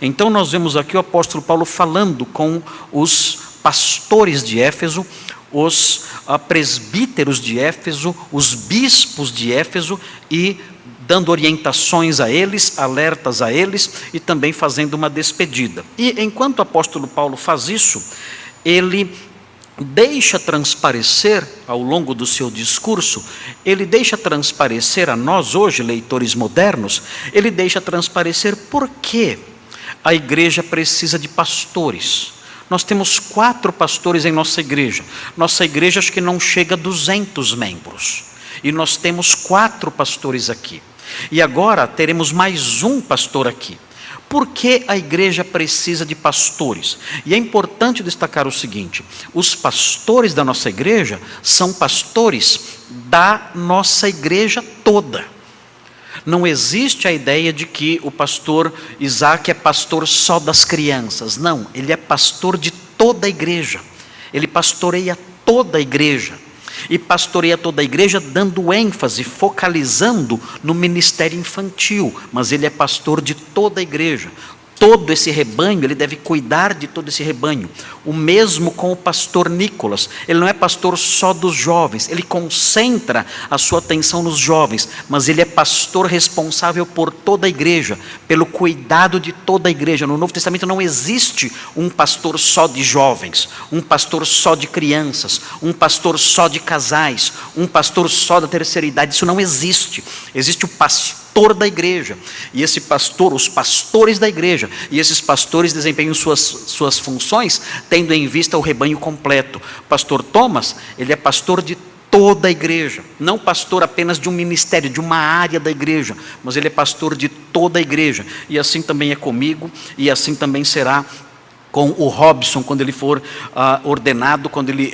Então nós vemos aqui o apóstolo Paulo falando com os pastores de Éfeso, os presbíteros de Éfeso, os bispos de Éfeso, e dando orientações a eles, alertas a eles, e também fazendo uma despedida. E enquanto o apóstolo Paulo faz isso, ele deixa transparecer, ao longo do seu discurso, ele deixa transparecer a nós hoje, leitores modernos, ele deixa transparecer por que a igreja precisa de pastores. Nós temos 4 pastores em nossa igreja acho que não chega a 200 membros, e nós temos 4 pastores aqui, e agora teremos mais um pastor aqui. Por que a igreja precisa de pastores? E é importante destacar o seguinte: os pastores da nossa igreja são pastores da nossa igreja toda. Não existe a ideia de que o pastor Isaac é pastor só das crianças. Não, ele é pastor de toda a igreja. Ele pastoreia toda a igreja. E pastoreia toda a igreja dando ênfase, focalizando no ministério infantil. Mas ele é pastor de toda a igreja. Todo esse rebanho, ele deve cuidar de todo esse rebanho. O mesmo com o pastor Nicolas. Ele não é pastor só dos jovens, ele concentra a sua atenção nos jovens, mas ele é pastor responsável por toda a igreja, pelo cuidado de toda a igreja. No Novo Testamento não existe um pastor só de jovens, um pastor só de crianças, um pastor só de casais, um pastor só da terceira idade. Isso não existe. Existe o pastor da igreja, e esse pastor, os pastores da igreja, e esses pastores desempenham suas funções tendo em vista o rebanho completo. Pastor Thomas, ele é pastor de toda a igreja, não pastor apenas de um ministério, de uma área da igreja, mas ele é pastor de toda a igreja. E assim também é comigo, e assim também será com o Robson, quando ele for ordenado, quando ele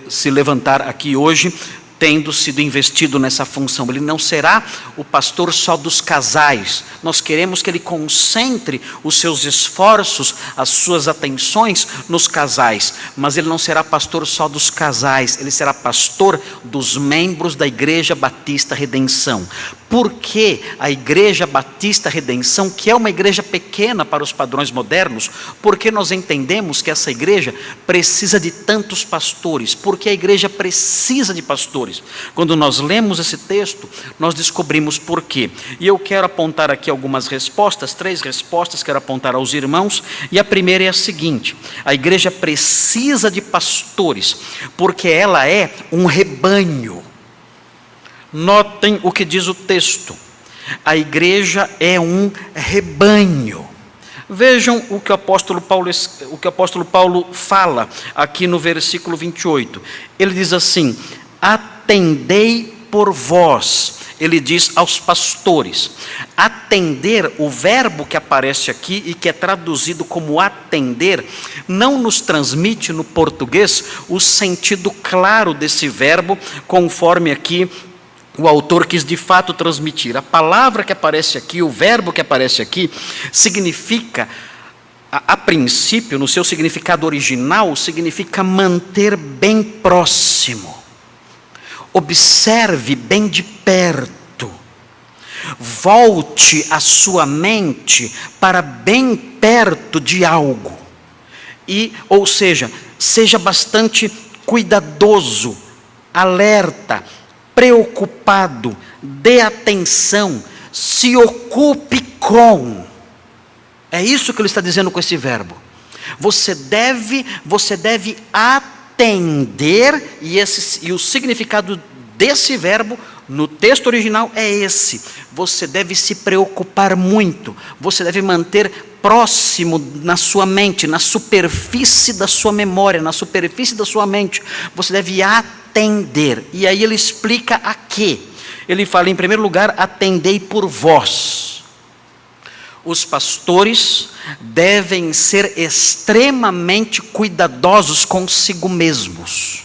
se levantar aqui hoje, tendo sido investido nessa função. Ele não será o pastor só dos casais. Nós queremos que ele concentre os seus esforços, as suas atenções nos casais, mas ele não será pastor só dos casais, ele será pastor dos membros da Igreja Batista Redenção. Por que a Igreja Batista Redenção, que é uma igreja pequena para os padrões modernos, porque nós entendemos que essa igreja precisa de tantos pastores? Porque a igreja precisa de pastores. Quando nós lemos esse texto, nós descobrimos por quê. E eu quero apontar aqui algumas respostas, 3 respostas, quero apontar aos irmãos. E a primeira é a seguinte: a igreja precisa de pastores, porque ela é um rebanho. Notem o que diz o texto: a igreja é um rebanho. Vejam o que o apóstolo Paulo fala aqui no versículo 28. Ele diz assim: atendei por vós. Ele diz aos pastores. Atender, o verbo que aparece aqui e que é traduzido como atender, não nos transmite no português o sentido claro desse verbo, conforme aqui o autor quis de fato transmitir. A palavra que aparece aqui, o verbo que aparece aqui, significa, a princípio, no seu significado original, significa manter bem próximo. Observe bem de perto. Volte a sua mente para bem perto de algo. Ou seja, seja bastante cuidadoso, alerta, preocupado, dê atenção, se ocupe com. É isso que ele está dizendo com esse verbo. Você deve atender, e o significado desse verbo no texto original é esse: você deve se preocupar muito, você deve manter próximo na sua mente, na superfície da sua memória, na superfície da sua mente, você deve atender. E aí ele explica a quê? Ele fala, em primeiro lugar, atendei por vós. Os pastores devem ser extremamente cuidadosos consigo mesmos.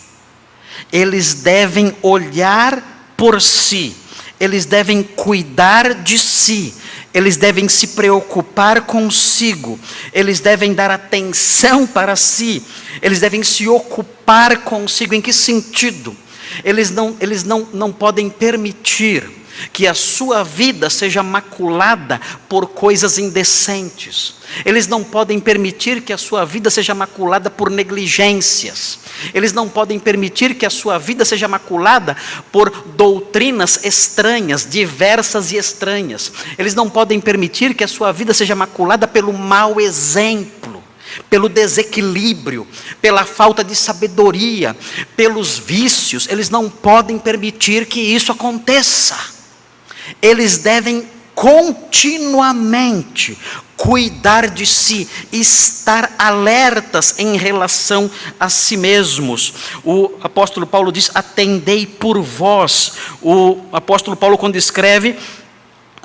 Eles devem olhar por si, eles devem cuidar de si, eles devem se preocupar consigo, eles devem dar atenção para si, eles devem se ocupar consigo. Em que sentido? Eles não podem permitir que a sua vida seja maculada por coisas indecentes. Eles não podem permitir que a sua vida seja maculada por negligências. Eles não podem permitir que a sua vida seja maculada por doutrinas estranhas, diversas e estranhas. Eles não podem permitir que a sua vida seja maculada pelo mau exemplo, pelo desequilíbrio, pela falta de sabedoria, pelos vícios. Eles não podem permitir que isso aconteça. Eles devem continuamente cuidar de si, estar alertas em relação a si mesmos. O apóstolo Paulo diz: atendei por vós. O apóstolo Paulo, quando escreve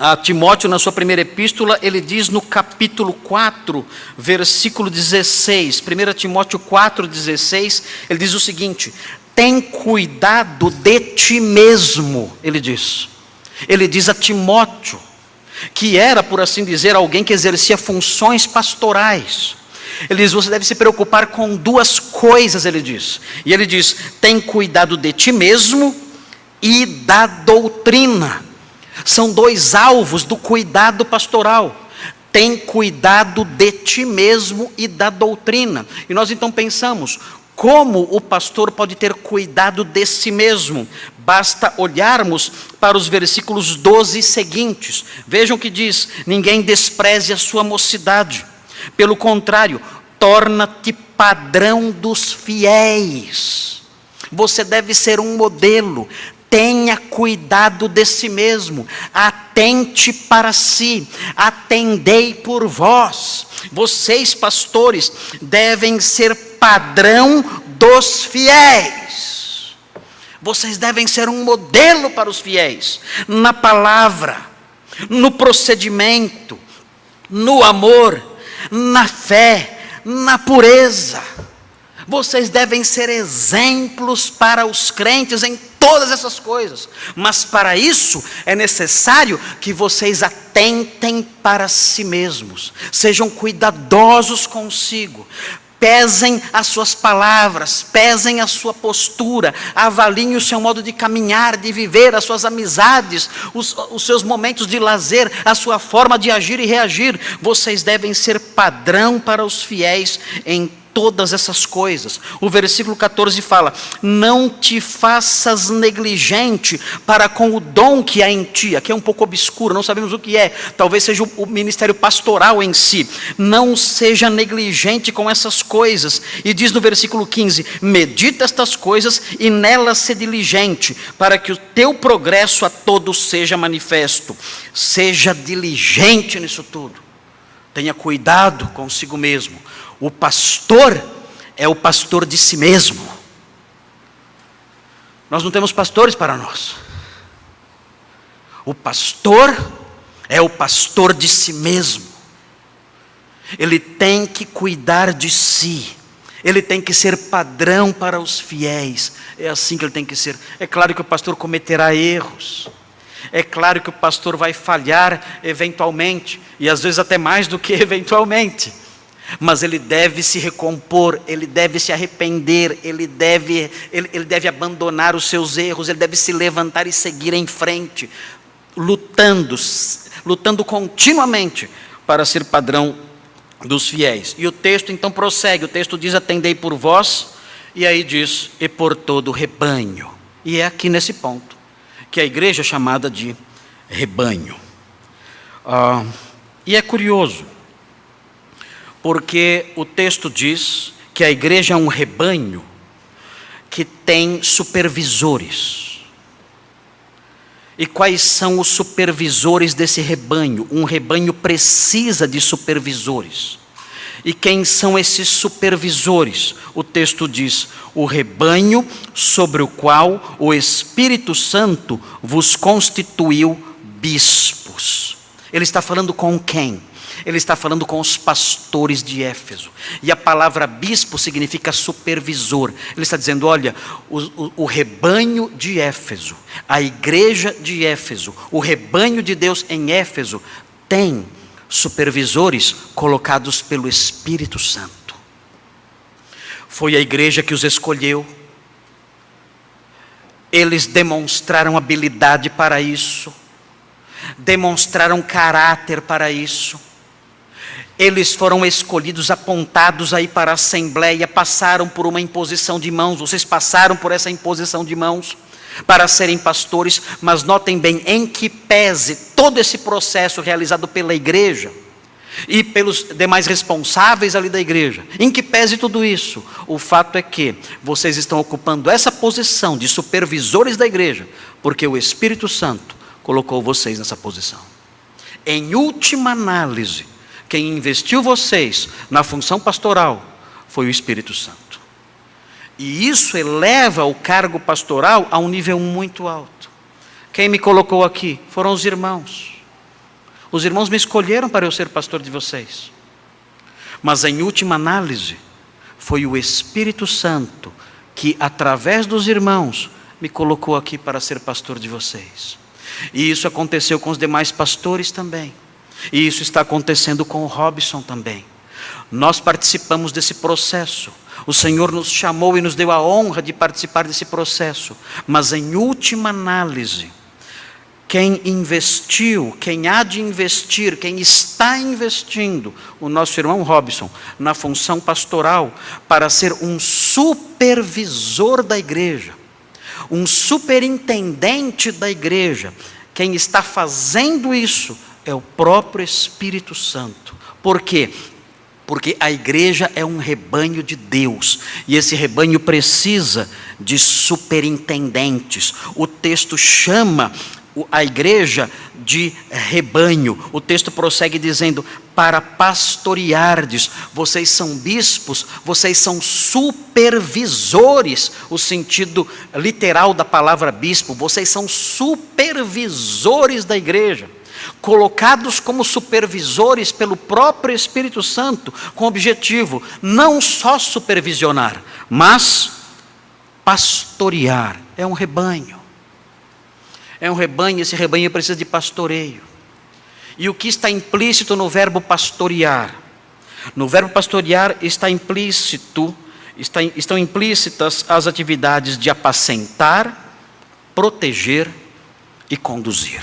a Timóteo na sua primeira epístola, ele diz no capítulo 4, versículo 16, 1 Timóteo 4, 16, ele diz o seguinte: tem cuidado de ti mesmo, ele diz a Timóteo, que era, por assim dizer, alguém que exercia funções pastorais. Ele diz: você deve se preocupar com duas coisas, ele diz. E ele diz: tem cuidado de ti mesmo e da doutrina. São dois alvos do cuidado pastoral. Tem cuidado de ti mesmo e da doutrina. E nós então pensamos: como o pastor pode ter cuidado de si mesmo? Basta olharmos para os versículos 12 seguintes. Vejam o que diz: ninguém despreze a sua mocidade. Pelo contrário, torna-te padrão dos fiéis. Você deve ser um modelo. Tenha cuidado de si mesmo. Atente para si. Atendei por vós. Vocês, pastores, devem ser padrão dos fiéis. Vocês devem ser um modelo para os fiéis, na palavra, no procedimento, no amor, na fé, na pureza. Vocês devem ser exemplos para os crentes em todas essas coisas. Mas para isso é necessário que vocês atentem para si mesmos. Sejam cuidadosos consigo. Pesem as suas palavras, pesem a sua postura, avaliem o seu modo de caminhar, de viver, as suas amizades, os seus momentos de lazer, a sua forma de agir e reagir. Vocês devem ser padrão para os fiéis em todas essas coisas. O versículo 14 fala: não te faças negligente para com o dom que há em ti. Aqui é um pouco obscuro, não sabemos o que é. Talvez seja o ministério pastoral em si. Não seja negligente com essas coisas. E diz no versículo 15: medita estas coisas e nelas se diligente, para que o teu progresso a todos seja manifesto. Seja diligente nisso tudo. Tenha cuidado consigo mesmo. O pastor é o pastor de si mesmo. Nós não temos pastores para nós. O pastor é o pastor de si mesmo. Ele tem que cuidar de si. Ele tem que ser padrão para os fiéis. É assim que ele tem que ser. É claro que o pastor cometerá erros. É claro que o pastor vai falhar eventualmente. E às vezes até mais do que eventualmente. Mas ele deve se recompor, ele deve se arrepender, ele deve abandonar os seus erros, ele deve se levantar e seguir em frente, lutando continuamente para ser padrão dos fiéis. E o texto então prossegue, o texto diz: atendei por vós, e aí diz: e por todo o rebanho. E é aqui nesse ponto que a igreja é chamada de rebanho. E é curioso, porque o texto diz que a igreja é um rebanho que tem supervisores. E quais são os supervisores desse rebanho? Um rebanho precisa de supervisores. E quem são esses supervisores? O texto diz: o rebanho sobre o qual o Espírito Santo vos constituiu bispos. Ele está falando com quem? Ele está falando com os pastores de Éfeso. E a palavra bispo significa supervisor. Ele está dizendo: olha, o rebanho de Éfeso, a igreja de Éfeso, o rebanho de Deus em Éfeso, tem supervisores colocados pelo Espírito Santo. Foi a igreja que os escolheu. Eles demonstraram habilidade para isso. demonstraram caráter para isso. Eles foram escolhidos, apontados aí para a assembleia, passaram por uma imposição de mãos, vocês passaram por essa imposição de mãos para serem pastores, mas notem bem, em que pese todo esse processo realizado pela igreja e pelos demais responsáveis ali da igreja, em que pese tudo isso, o fato é que vocês estão ocupando essa posição de supervisores da igreja, porque o Espírito Santo colocou vocês nessa posição. Em última análise, quem investiu vocês na função pastoral foi o Espírito Santo. E isso eleva o cargo pastoral a um nível muito alto. Quem me colocou aqui foram os irmãos. Os irmãos me escolheram para eu ser pastor de vocês. Mas em última análise, foi o Espírito Santo que, através dos irmãos, me colocou aqui para ser pastor de vocês. E isso aconteceu com os demais pastores também. E isso está acontecendo com o Robson também. Nós participamos desse processo. O Senhor nos chamou e nos deu a honra de participar desse processo. Mas em última análise, quem investiu, quem há de investir, quem está investindo, o nosso irmão Robson, na função pastoral, para ser um supervisor da igreja, um superintendente da igreja, quem está fazendo isso é o próprio Espírito Santo. Por quê? Porque a igreja é um rebanho de Deus, e esse rebanho precisa de superintendentes. O texto chama a igreja de rebanho. O texto prossegue dizendo: para pastoreardes. Vocês são bispos, vocês são supervisores, o sentido literal da palavra bispo. Vocês são supervisores da igreja, colocados como supervisores pelo próprio Espírito Santo, com o objetivo não só supervisionar, mas pastorear. É um rebanho. É um rebanho, esse rebanho precisa de pastoreio. E o que está implícito no verbo pastorear? No verbo pastorear estão implícitas as atividades de apacentar, proteger e conduzir.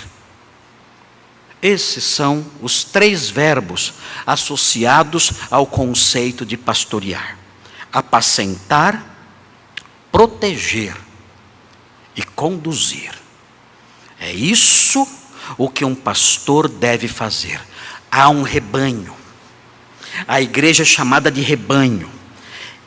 Esses são os 3 verbos associados ao conceito de pastorear: apacentar, proteger e conduzir. É isso o que um pastor deve fazer. Há um rebanho. A igreja chamada de rebanho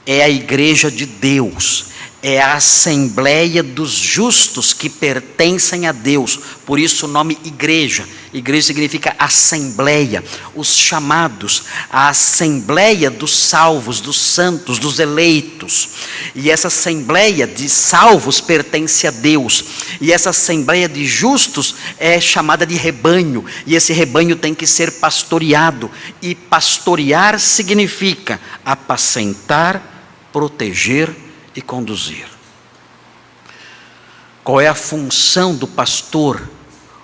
é a igreja de Deus, é a assembleia dos justos que pertencem a Deus. Por isso o nome igreja. Igreja significa assembleia. Os chamados, a assembleia dos salvos, dos santos, dos eleitos. E essa assembleia de salvos pertence a Deus. E essa assembleia de justos é chamada de rebanho. E esse rebanho tem que ser pastoreado. E pastorear significa apacentar, proteger e conduzir. Qual é a função do pastor?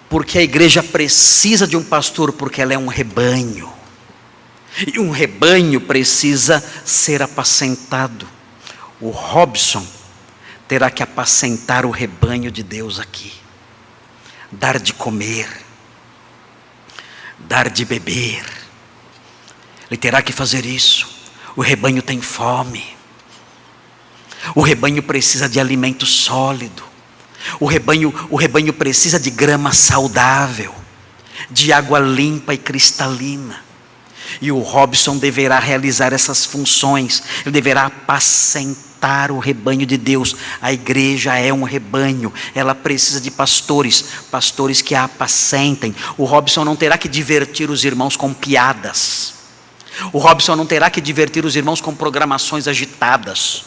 Porque a igreja precisa de um pastor, porque ela é um rebanho. E um rebanho precisa ser apacentado. O Robson terá que apacentar o rebanho de Deus aqui. Dar de comer, dar de beber. Ele terá que fazer isso. O rebanho tem fome. O rebanho precisa de alimento sólido. O rebanho precisa de grama saudável, de água limpa e cristalina. E o Robson deverá realizar essas funções. Ele deverá apacentar o rebanho de Deus. A igreja é um rebanho. Ela precisa de pastores que a apacentem. O Robson não terá que divertir os irmãos com piadas. O Robson não terá que divertir os irmãos com programações agitadas.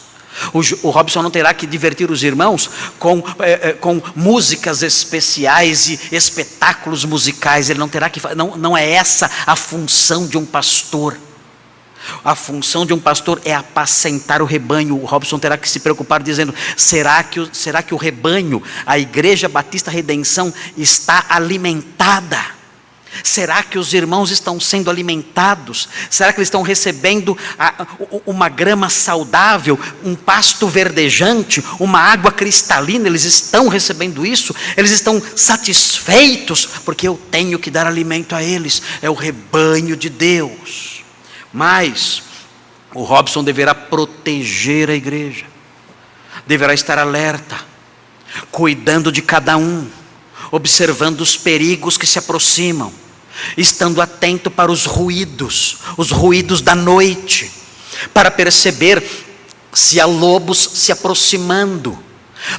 O Robson não terá que divertir os irmãos com músicas especiais e espetáculos musicais. Ele não terá que, não é essa a função de um pastor. A função de um pastor é apacentar o rebanho. O Robson terá que se preocupar dizendo: será que o rebanho, a Igreja Batista Redenção, está alimentada? Será que os irmãos estão sendo alimentados? Será que eles estão recebendo uma grama saudável, um pasto verdejante, uma água cristalina? Eles estão recebendo isso? Eles estão satisfeitos? Porque eu tenho que dar alimento a eles. É o rebanho de Deus. Mas o Robson deverá proteger a igreja, deverá estar alerta, cuidando de cada um, observando os perigos que se aproximam, estando atento para os ruídos da noite, para perceber se há lobos se aproximando,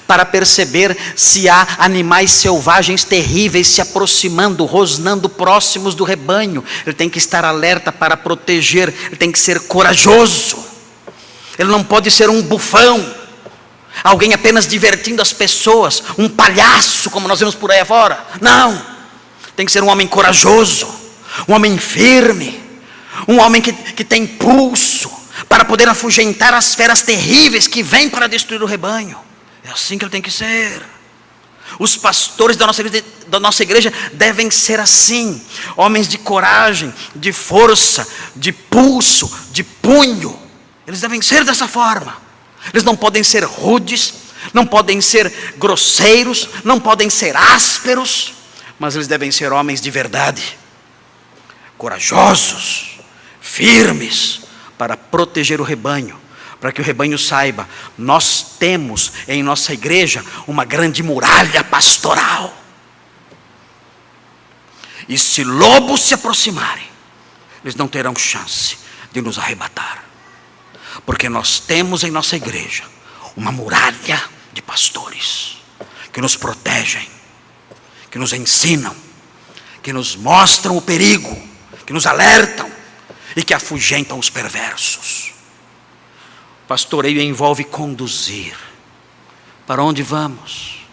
para perceber se há animais selvagens terríveis se aproximando, rosnando próximos do rebanho. Ele tem que estar alerta para proteger, ele tem que ser corajoso, ele não pode ser um bufão, alguém apenas divertindo as pessoas, um palhaço como nós vemos por aí fora. Não, tem que ser um homem corajoso, um homem firme, um homem que tem pulso, para poder afugentar as feras terríveis que vêm para destruir o rebanho. É assim que ele tem que ser. Os pastores da nossa igreja devem ser assim, homens de coragem, de força, de pulso, de punho. Eles devem ser dessa forma. Eles não podem ser rudes, não podem ser grosseiros, não podem ser ásperos, mas eles devem ser homens de verdade, corajosos, firmes, para proteger o rebanho, para que o rebanho saiba: nós temos em nossa igreja uma grande muralha pastoral, e se lobos se aproximarem, eles não terão chance de nos arrebatar, porque nós temos em nossa igreja uma muralha de pastores que nos protegem, que nos ensinam, que nos mostram o perigo, que nos alertam e que afugentam os perversos. Pastoreio envolve conduzir. Para onde vamos?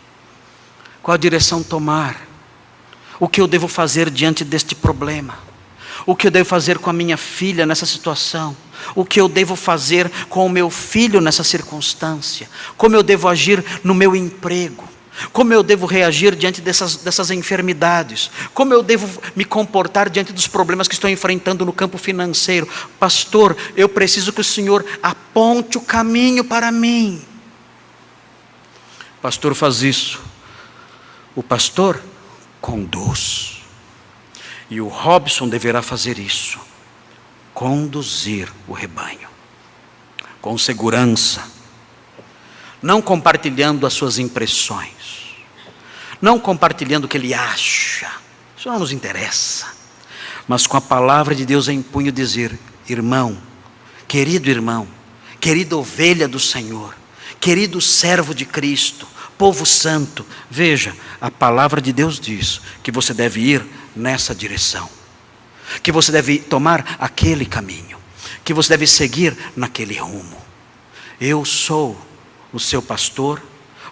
Qual a direção tomar? O que eu devo fazer diante deste problema? O que eu devo fazer com a minha filha nessa situação? O que eu devo fazer com o meu filho nessa circunstância? Como eu devo agir no meu emprego? Como eu devo reagir diante dessas enfermidades? Como eu devo me comportar diante dos problemas que estou enfrentando no campo financeiro? Pastor, eu preciso que o Senhor aponte o caminho para mim. O pastor faz isso. O pastor conduz. E o Robson deverá fazer isso. Conduzir o rebanho. Com segurança. Não compartilhando as suas impressões. Não compartilhando o que ele acha. Isso não nos interessa. Mas com a palavra de Deus em punho dizer: irmão, querida ovelha do Senhor, querido servo de Cristo, povo santo, veja, a palavra de Deus diz que você deve ir nessa direção, que você deve tomar aquele caminho, que você deve seguir naquele rumo. Eu sou o seu pastor,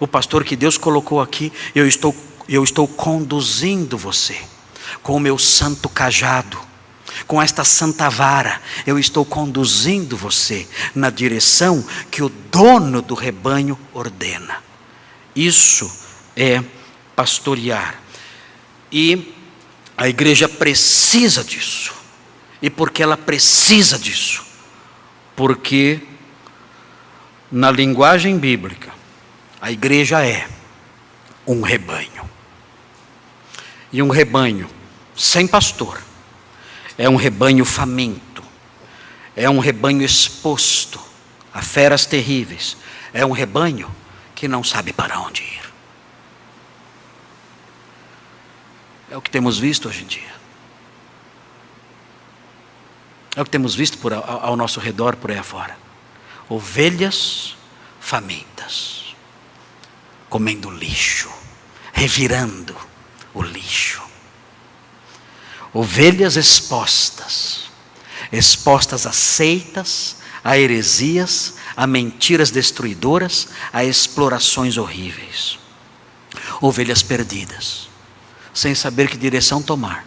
o pastor que Deus colocou aqui. Eu estou conduzindo você com o meu santo cajado, com esta santa vara. Eu estou conduzindo você na direção que o dono do rebanho ordena. Isso é pastorear. E a igreja precisa disso. E por que ela precisa disso? Porque na linguagem bíblica, a igreja é um rebanho. E um rebanho sem pastor é um rebanho faminto, é um rebanho exposto a feras terríveis, é um rebanho que não sabe para onde ir. É o que temos visto hoje em dia. É o que temos visto ao nosso redor, por aí afora. Ovelhas famintas, comendo lixo, revirando o lixo. Ovelhas expostas a seitas, a heresias, a mentiras destruidoras, a explorações horríveis. Ovelhas perdidas, sem saber que direção tomar,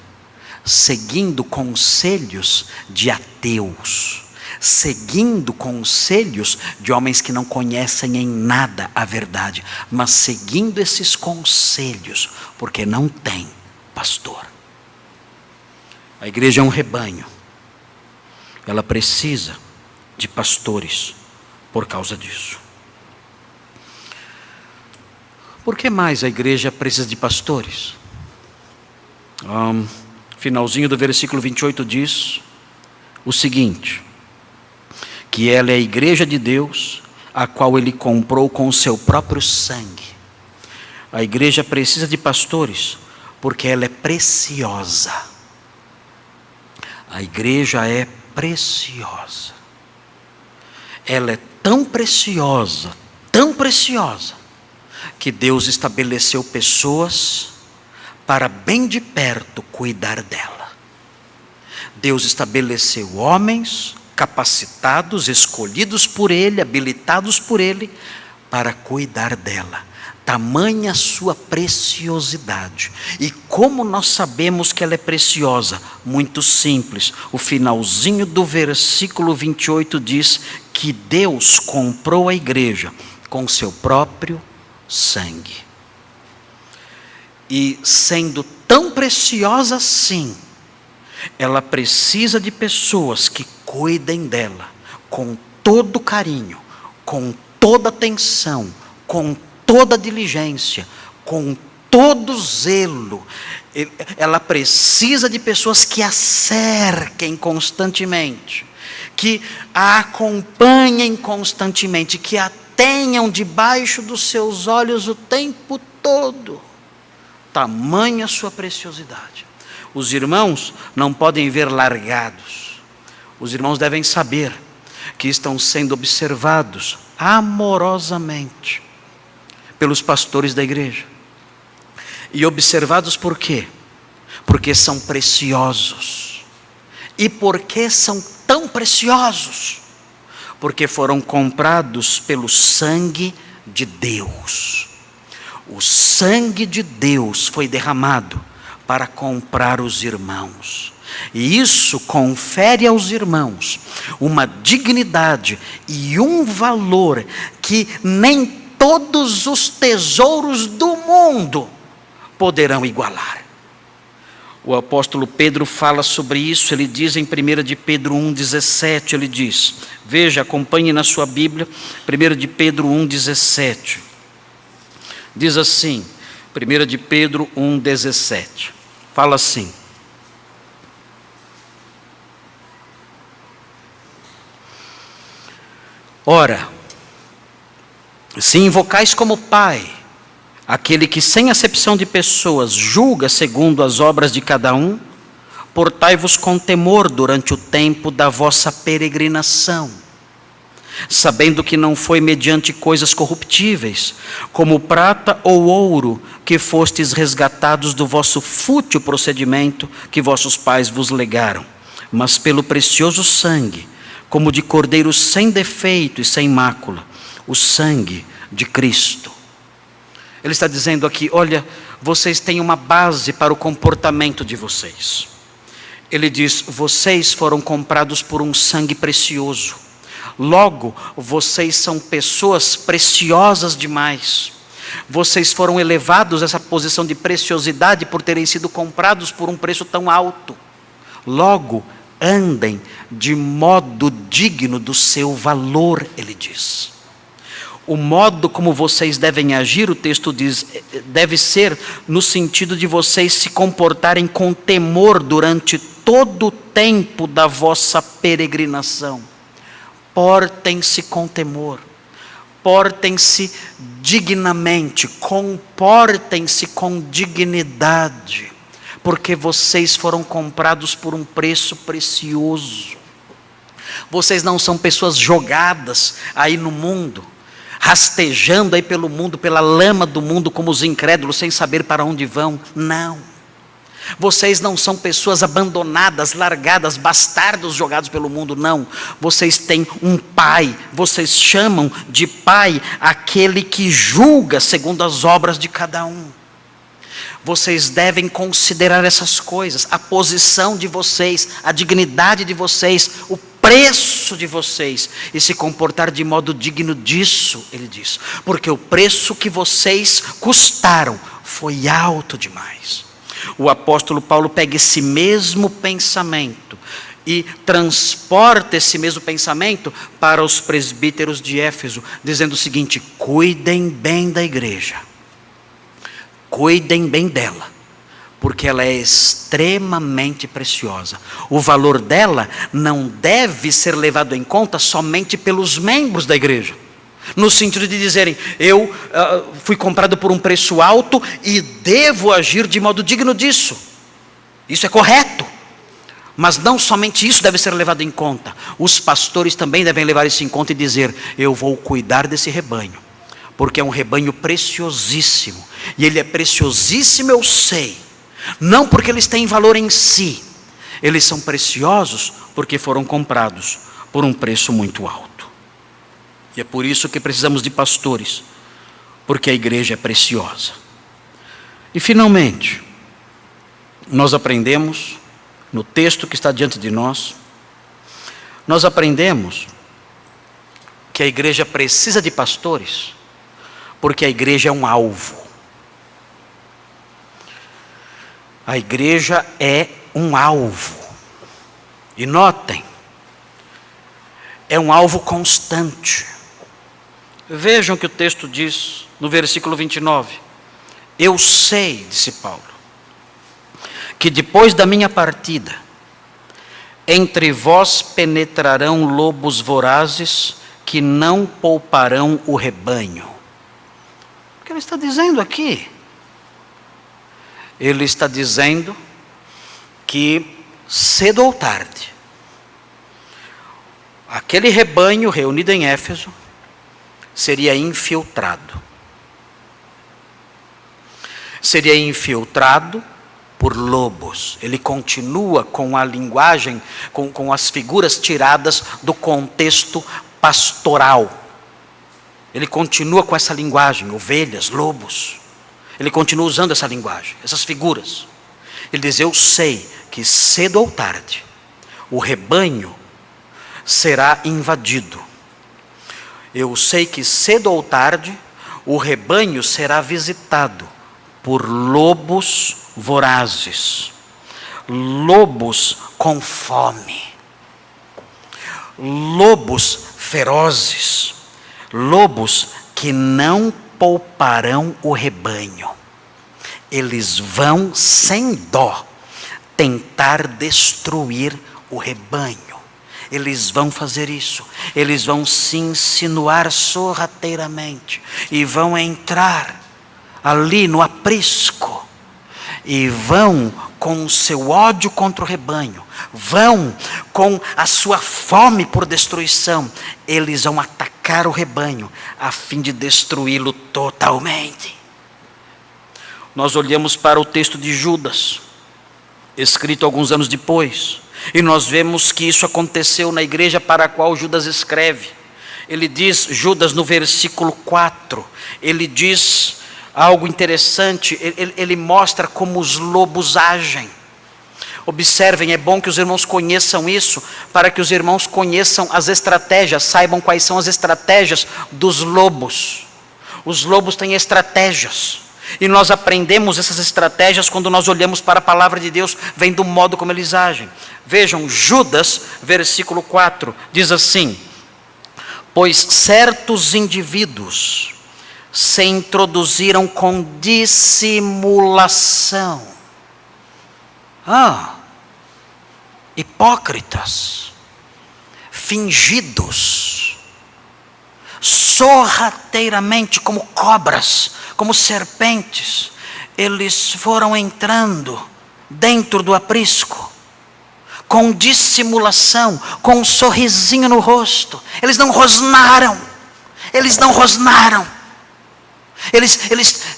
seguindo conselhos de ateus, seguindo conselhos de homens que não conhecem em nada a verdade, mas seguindo esses conselhos, porque não tem pastor. A igreja é um rebanho. Ela precisa de pastores por causa disso. Por que mais a igreja precisa de pastores? Finalzinho do versículo 28 diz o seguinte: que ela é a igreja de Deus, a qual Ele comprou com o seu próprio sangue. A igreja precisa de pastores porque ela é preciosa. A igreja é preciosa. Ela é tão preciosa, que Deus estabeleceu pessoas para bem de perto cuidar dela. Deus estabeleceu homens capacitados, escolhidos por Ele, habilitados por Ele, para cuidar dela. Tamanha sua preciosidade. E como nós sabemos que ela é preciosa? Muito simples. O finalzinho do versículo 28 diz que Deus comprou a igreja com seu próprio sangue. E sendo tão preciosa assim, ela precisa de pessoas que cuidem dela com todo carinho, com toda atenção, com toda diligência, com todo zelo. Ela precisa de pessoas que a cerquem constantemente, que a acompanhem constantemente, que a tenham debaixo dos seus olhos o tempo todo. Tamanha sua preciosidade. Os irmãos não podem ver largados. Os irmãos devem saber que estão sendo observados amorosamente pelos pastores da igreja. E observados por quê? Porque são preciosos. E por que são tão preciosos? Porque foram comprados pelo sangue de Deus. O sangue de Deus foi derramado para comprar os irmãos. E isso confere aos irmãos uma dignidade e um valor que nem todos os tesouros do mundo poderão igualar. O apóstolo Pedro fala sobre isso. Ele diz em 1 de Pedro 1,17, ele diz, veja, acompanhe na sua Bíblia, 1 de Pedro 1,17, diz assim, 1 de Pedro 1,17, fala assim: ora, se invocais como Pai aquele que sem acepção de pessoas julga segundo as obras de cada um, portai-vos com temor durante o tempo da vossa peregrinação, sabendo que não foi mediante coisas corruptíveis, como prata ou ouro, que fostes resgatados do vosso fútil procedimento que vossos pais vos legaram, mas pelo precioso sangue, como de cordeiro sem defeito e sem mácula, o sangue de Cristo. Ele está dizendo aqui, olha, vocês têm uma base para o comportamento de vocês. Ele diz, vocês foram comprados por um sangue precioso. Logo, vocês são pessoas preciosas demais. Vocês foram elevados a essa posição de preciosidade por terem sido comprados por um preço tão alto. Logo, andem de modo digno do seu valor, ele diz. O modo como vocês devem agir, o texto diz, deve ser no sentido de vocês se comportarem com temor durante todo o tempo da vossa peregrinação. Portem-se com temor, portem-se dignamente, comportem-se com dignidade, porque vocês foram comprados por um preço precioso. Vocês não são pessoas jogadas aí no mundo, rastejando aí pelo mundo, pela lama do mundo, como os incrédulos, sem saber para onde vão. Não. Vocês não são pessoas abandonadas, largadas, bastardos jogados pelo mundo, não. Vocês têm um pai, vocês chamam de pai aquele que julga segundo as obras de cada um. Vocês devem considerar essas coisas, a posição de vocês, a dignidade de vocês, o preço de vocês, e se comportar de modo digno disso, ele diz, porque o preço que vocês custaram foi alto demais. o apóstolo Paulo pega esse mesmo pensamento e transporta esse mesmo pensamento para os presbíteros de Éfeso, dizendo o seguinte: cuidem bem da igreja, cuidem bem dela, porque ela é extremamente preciosa. O valor dela não deve ser levado em conta somente pelos membros da igreja, no sentido de dizerem: eu fui comprado por um preço alto e devo agir de modo digno disso. Isso é correto, mas não somente isso deve ser levado em conta. Os pastores também devem levar isso em conta e dizer: eu vou cuidar desse rebanho, porque é um rebanho preciosíssimo, e ele é preciosíssimo, eu sei, não porque eles têm valor em si, eles são preciosos porque foram comprados por um preço muito alto. E é por isso que precisamos de pastores, porque a igreja é preciosa. E finalmente, nós aprendemos, no texto que está diante de nós, nós aprendemos que a igreja precisa de pastores, porque a igreja é um alvo. A igreja é um alvo. E notem, é um alvo constante. Vejam o que o texto diz no versículo 29. Eu sei, disse Paulo, que depois da minha partida, entre vós penetrarão lobos vorazes que não pouparão o rebanho. O que ele está dizendo aqui? Ele está dizendo que cedo ou tarde, aquele rebanho reunido em Éfeso seria infiltrado. Seria infiltrado por lobos. Ele continua com a linguagem, com as figuras tiradas do contexto pastoral. Ele continua com essa linguagem, ovelhas, lobos. Ele continua usando essa linguagem, essas figuras. Ele diz: eu sei que cedo ou tarde o rebanho será invadido. Eu sei que cedo ou tarde o rebanho será visitado por lobos vorazes, lobos com fome, lobos ferozes, lobos que não pouparão o rebanho. Eles vão sem dó tentar destruir o rebanho. Eles vão fazer isso. Eles vão se insinuar sorrateiramente e vão entrar ali no aprisco e vão com o seu ódio contra o rebanho, vão com a sua fome por destruição, eles vão atacar o rebanho a fim de destruí-lo totalmente. Nós olhamos para o texto de Judas, escrito alguns anos depois, e nós vemos que isso aconteceu na igreja para a qual Judas escreve. Ele diz, Judas no versículo 4, ele diz algo interessante, ele mostra como os lobos agem. Observem, é bom que os irmãos conheçam isso, para que os irmãos conheçam as estratégias, saibam quais são as estratégias dos lobos. Os lobos têm estratégias, e nós aprendemos essas estratégias quando nós olhamos para a palavra de Deus, vem do modo como eles agem. Vejam, Judas, versículo 4, diz assim: pois certos indivíduos se introduziram com dissimulação. Hipócritas, fingidos, sorrateiramente, como cobras, como serpentes, eles foram entrando dentro do aprisco, com dissimulação, com um sorrisinho no rosto. Eles não rosnaram, eles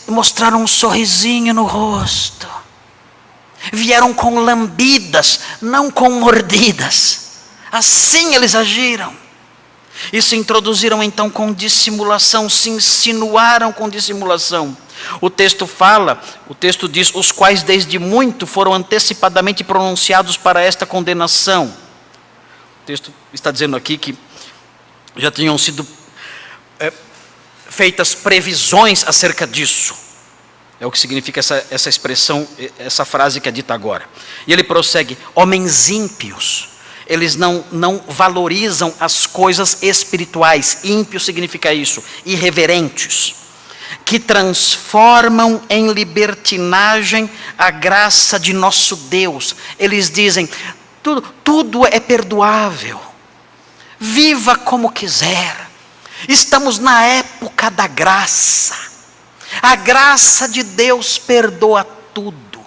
mostraram um sorrisinho no rosto. Vieram com lambidas, não com mordidas. Assim eles agiram. E se introduziram então com dissimulação, se insinuaram com dissimulação. O texto diz, os quais desde muito foram antecipadamente pronunciados para esta condenação. O texto está dizendo aqui que já tinham sido feitas previsões acerca disso. É o que significa essa expressão, essa frase que é dita agora. E ele prossegue: homens ímpios, eles não valorizam as coisas espirituais. Ímpio significa isso, irreverentes, que transformam em libertinagem a graça de nosso Deus. Eles dizem, tudo é perdoável, viva como quiser, estamos na época da graça. A graça de Deus perdoa tudo.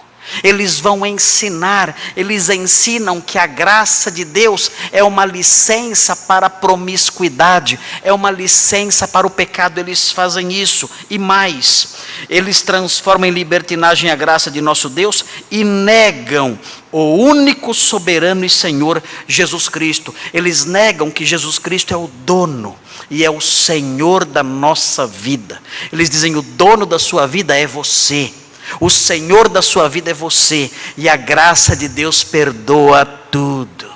Eles vão ensinar, eles ensinam que a graça de Deus é uma licença para a promiscuidade, é uma licença para o pecado. Eles fazem isso e mais, eles transformam em libertinagem a graça de nosso Deus e negam o único soberano e Senhor Jesus Cristo. Eles negam que Jesus Cristo é o dono e é o Senhor da nossa vida. Eles dizem: o dono da sua vida é você, o Senhor da sua vida é você, e a graça de Deus perdoa tudo.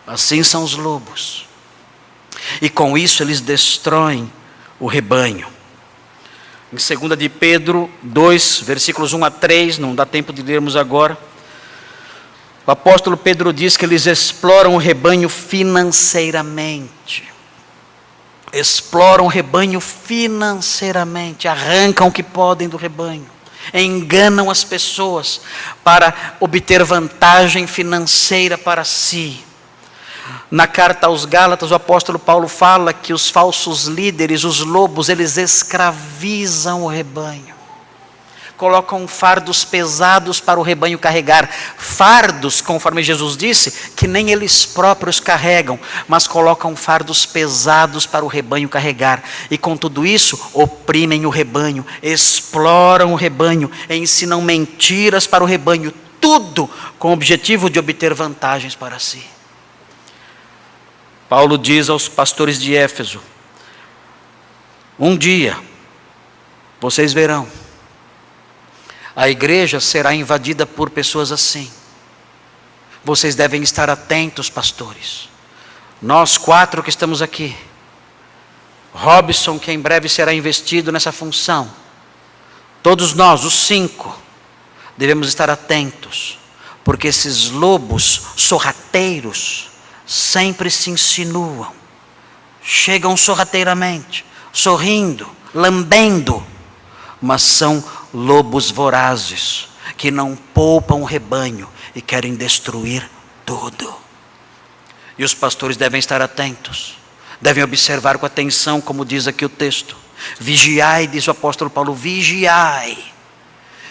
Assim são os lobos, e com isso eles destroem o rebanho. Em 2 de Pedro 2, versículos 1 a 3, não dá tempo de lermos agora, o apóstolo Pedro diz que eles exploram o rebanho financeiramente. Exploram o rebanho financeiramente, arrancam o que podem do rebanho, enganam as pessoas para obter vantagem financeira para si. Na carta aos Gálatas, o apóstolo Paulo fala que os falsos líderes, os lobos, eles escravizam o rebanho. Colocam fardos pesados para o rebanho carregar. Fardos, conforme Jesus disse, que nem eles próprios carregam, mas colocam fardos pesados para o rebanho carregar. E com tudo isso, oprimem o rebanho, exploram o rebanho, ensinam mentiras para o rebanho, tudo com o objetivo de obter vantagens para si. Paulo diz aos pastores de Éfeso: um dia, vocês verão, a igreja será invadida por pessoas assim. Vocês devem estar atentos, pastores. Nós 4 que estamos aqui, Robson, que em breve será investido nessa função, todos nós, os 5, devemos estar atentos, porque esses lobos sorrateiros sempre se insinuam, chegam sorrateiramente, sorrindo, lambendo, mas são lobos vorazes, que não poupam o rebanho e querem destruir tudo. E os pastores devem estar atentos, devem observar com atenção, como diz aqui o texto. Vigiai, diz o apóstolo Paulo, vigiai.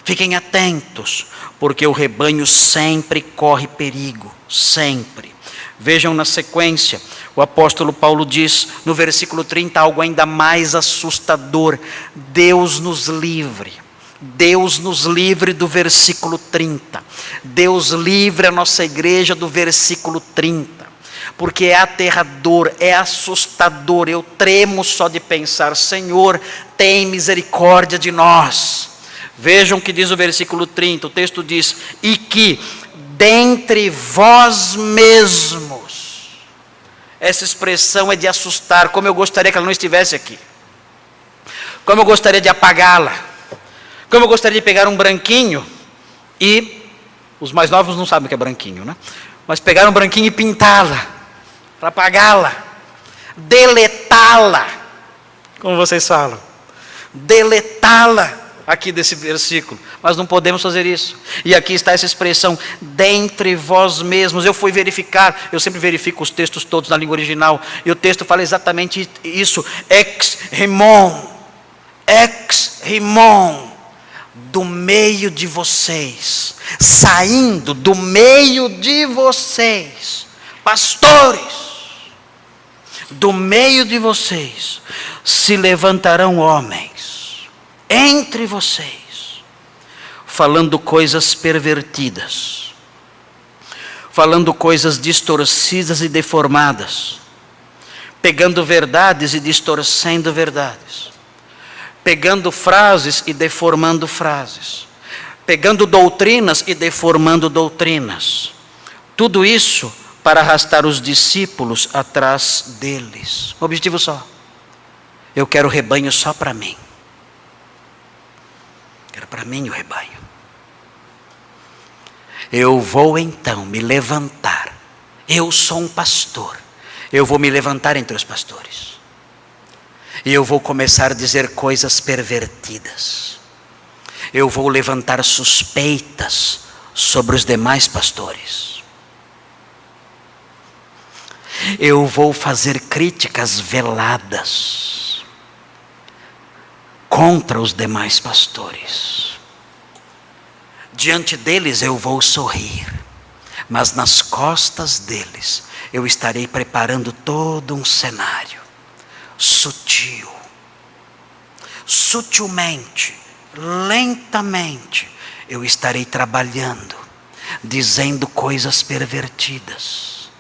Fiquem atentos, porque o rebanho sempre corre perigo, sempre. Vejam na sequência, o apóstolo Paulo diz no versículo 30 algo ainda mais assustador. Deus nos livre. Deus nos livre do versículo 30. Deus livre a nossa igreja do versículo 30. Porque é aterrador, é assustador. Eu tremo só de pensar: Senhor, tem misericórdia de nós. Vejam o que diz o versículo 30. O texto diz: e que dentre vós mesmos. Essa expressão é de assustar. Como eu gostaria que ela não estivesse aqui. Como eu gostaria de apagá-la. Como eu gostaria de pegar um branquinho e, os mais novos não sabem o que é branquinho, né? Mas pegar um branquinho e pintá-la, para apagá-la, deletá-la, como vocês falam, deletá-la aqui desse versículo. Mas não podemos fazer isso. E aqui está essa expressão, dentre vós mesmos. Eu fui verificar, eu sempre verifico os textos todos na língua original, e o texto fala exatamente isso, ex rimon, do meio de vocês, saindo do meio de vocês, pastores, do meio de vocês, se levantarão homens, entre vocês, falando coisas pervertidas, falando coisas distorcidas e deformadas, pegando verdades e distorcendo verdades, pegando frases e deformando frases, pegando doutrinas e deformando doutrinas. Tudo isso para arrastar os discípulos atrás deles. Objetivo só: eu quero rebanho só para mim. para mim o rebanho. Eu vou então me levantar. Eu sou um pastor. Eu vou me levantar entre os pastores. E eu vou começar a dizer coisas pervertidas. Eu vou levantar suspeitas sobre os demais pastores. Eu vou fazer críticas veladas contra os demais pastores. Diante deles eu vou sorrir, mas nas costas deles eu estarei preparando todo um cenário sutil. Sutilmente, lentamente, eu estarei trabalhando, dizendo coisas pervertidas,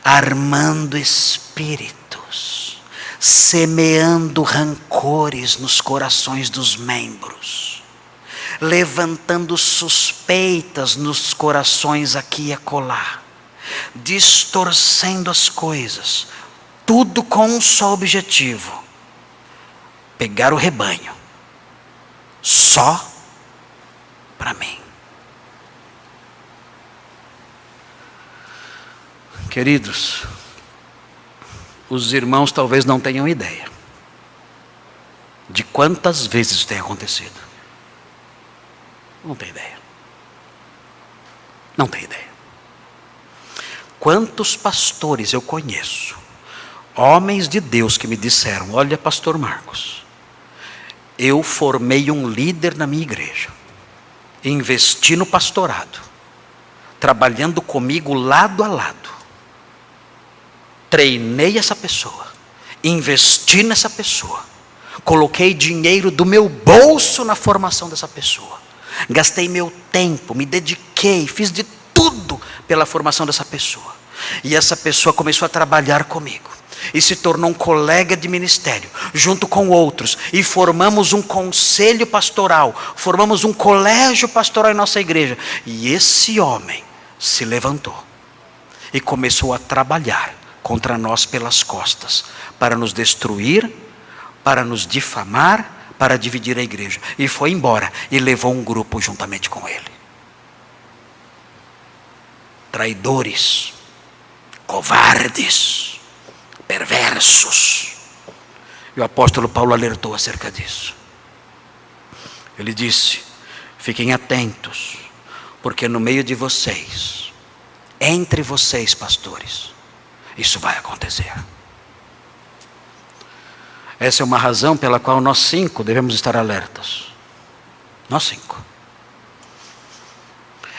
armando espíritos, semeando rancores nos corações dos membros, levantando suspeitas nos corações aqui e acolá, distorcendo as coisas, tudo com um só objetivo: pegar o rebanho só para mim. Queridos, os irmãos talvez não tenham ideia de quantas vezes isso tem acontecido. Não tem ideia. Não tem ideia. Quantos pastores eu conheço, homens de Deus, que me disseram: olha, pastor Marcos, eu formei um líder na minha igreja, investi no pastorado, trabalhando comigo lado a lado, treinei essa pessoa, investi nessa pessoa, coloquei dinheiro do meu bolso na formação dessa pessoa, gastei meu tempo, me dediquei, fiz de tudo pela formação dessa pessoa. E essa pessoa começou a trabalhar comigo e se tornou um colega de ministério, junto com outros, e formamos um conselho pastoral, formamos um colégio pastoral em nossa igreja. E esse homem se levantou e começou a trabalhar contra nós pelas costas, para nos destruir, para nos difamar, para dividir a igreja. E foi embora e levou um grupo juntamente com ele. Traidores, covardes, perversos. E o apóstolo Paulo alertou acerca disso. Ele disse: fiquem atentos, porque no meio de vocês, entre vocês pastores, isso vai acontecer. Essa é uma razão pela qual nós 5 devemos estar alertas. Nós 5.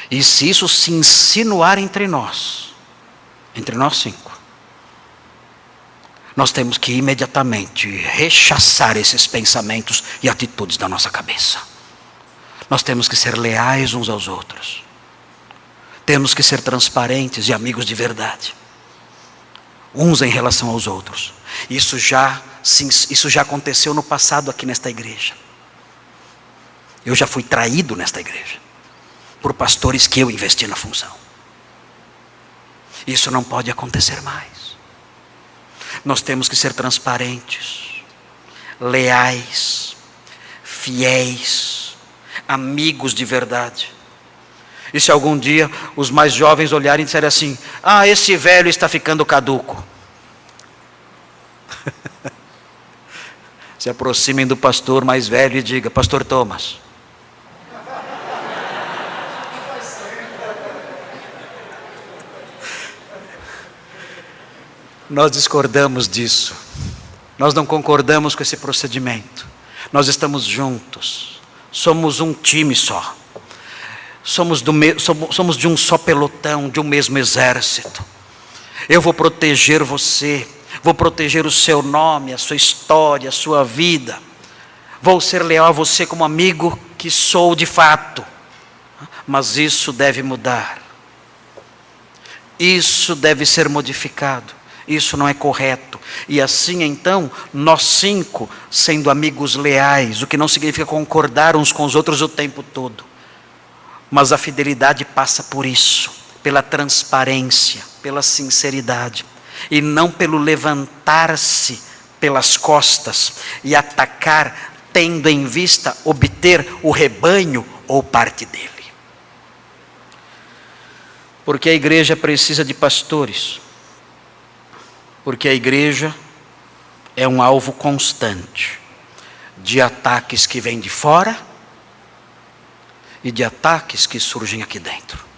E se isso se insinuar entre nós 5, nós temos que imediatamente rechaçar esses pensamentos e atitudes da nossa cabeça. Nós temos que ser leais uns aos outros. Temos que ser transparentes e amigos de verdade, uns em relação aos outros. Isso já aconteceu no passado aqui nesta igreja. Eu já fui traído nesta igreja por pastores que eu investi na função. Isso não pode acontecer mais. Nós temos que ser transparentes, leais, fiéis, amigos de verdade. E se algum dia os mais jovens olharem e disserem assim: ah, esse velho está ficando caduco, se aproximem do pastor mais velho e diga: pastor Thomas, nós discordamos disso, nós não concordamos com esse procedimento, nós estamos juntos, somos um time só, somos de um só pelotão, de um mesmo exército. Eu vou proteger você, vou proteger o seu nome, a sua história, a sua vida, vou ser leal a você como amigo que sou de fato. Mas isso deve mudar, isso deve ser modificado. Isso não é correto. E assim então, nós 5, sendo amigos leais, o que não significa concordar uns com os outros o tempo todo, mas a fidelidade passa por isso, pela transparência, pela sinceridade, e não pelo levantar-se pelas costas e atacar tendo em vista obter o rebanho ou parte dele. Porque a igreja precisa de pastores. Porque a igreja é um alvo constante de ataques que vêm de fora e de ataques que surgem aqui dentro.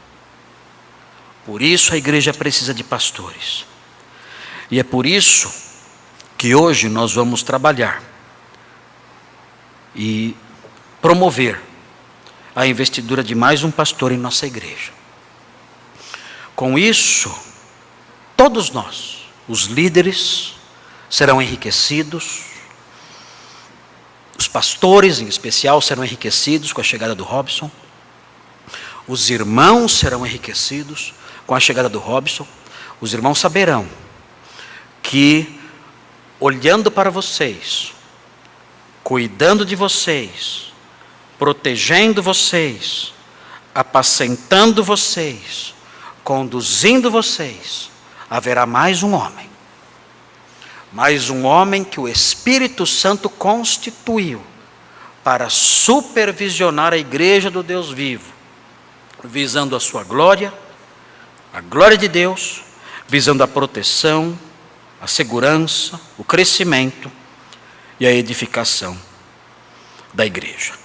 Por isso a igreja precisa de pastores. E é por isso que hoje nós vamos trabalhar e promover a investidura de mais um pastor em nossa igreja. Com isso, todos nós, os líderes, serão enriquecidos, os pastores em especial serão enriquecidos com a chegada do Robson, os irmãos serão enriquecidos com a chegada do Robson. Os irmãos saberão que, olhando para vocês, cuidando de vocês, protegendo vocês, apacentando vocês, conduzindo vocês, haverá mais um homem que o Espírito Santo constituiu para supervisionar a igreja do Deus vivo, visando a sua glória, a glória de Deus, visando a proteção, a segurança, o crescimento e a edificação da igreja.